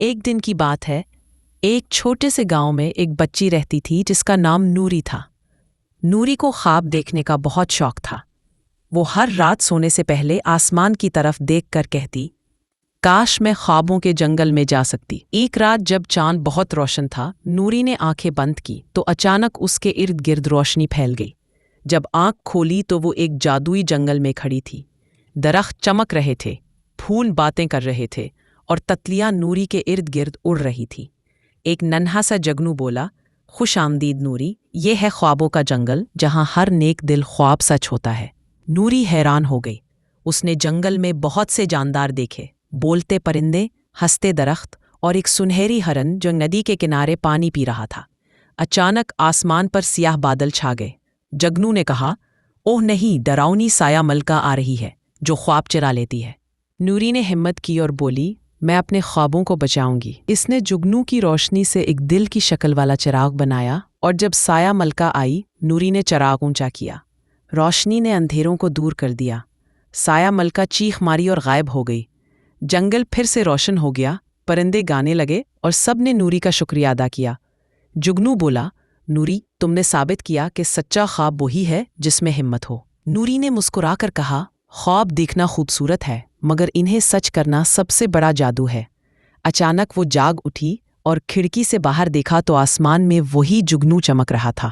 ایک دن کی بات ہے، ایک چھوٹے سے گاؤں میں ایک بچی رہتی تھی جس کا نام نوری تھا۔ نوری کو خواب دیکھنے کا بہت شوق تھا۔ وہ ہر رات سونے سے پہلے آسمان کی طرف دیکھ کر کہتی، کاش میں خوابوں کے جنگل میں جا سکتی۔ ایک رات جب چاند بہت روشن تھا، نوری نے آنکھیں بند کی تو اچانک اس کے ارد گرد روشنی پھیل گئی۔ جب آنکھ کھولی تو وہ ایک جادوئی جنگل میں کھڑی تھی۔ درخت چمک رہے تھے، پھول باتیں کر رہے تھے اور تتلیاں نوری کے ارد گرد اڑ رہی تھی۔ ایک ننھا سا جگنو بولا، خوش آمدید نوری، یہ ہے خوابوں کا جنگل جہاں ہر نیک دل خواب سچ ہوتا ہے۔ نوری حیران ہو گئی۔ اس نے جنگل میں بہت سے جاندار دیکھے، بولتے پرندے، ہنستے درخت اور ایک سنہری ہرن جو ندی کے کنارے پانی پی رہا تھا۔ اچانک آسمان پر سیاہ بادل چھا گئے۔ جگنو نے کہا، اوہ نہیں، ڈراؤنی سایہ ملکہ آ رہی ہے جو خواب چرا لیتی ہے۔ نوری نے ہمت کی اور بولی، میں اپنے خوابوں کو بچاؤں گی۔ اس نے جگنو کی روشنی سے ایک دل کی شکل والا چراغ بنایا اور جب سایہ ملکہ آئی، نوری نے چراغ اونچا کیا۔ روشنی نے اندھیروں کو دور کر دیا۔ سایہ ملکہ چیخ ماری اور غائب ہو گئی۔ جنگل پھر سے روشن ہو گیا، پرندے گانے لگے اور سب نے نوری کا شکریہ ادا کیا۔ جگنو بولا، نوری، تم نے ثابت کیا کہ سچا خواب وہی ہے جس میں ہمت ہو۔ نوری نے مسکرا کر کہا، خواب دیکھنا خوبصورت ہے مگر انہیں سچ کرنا سب سے بڑا جادو ہے۔ اچانک وہ جاگ اٹھی اور کھڑکی سے باہر دیکھا تو آسمان میں وہی جگنو چمک رہا تھا۔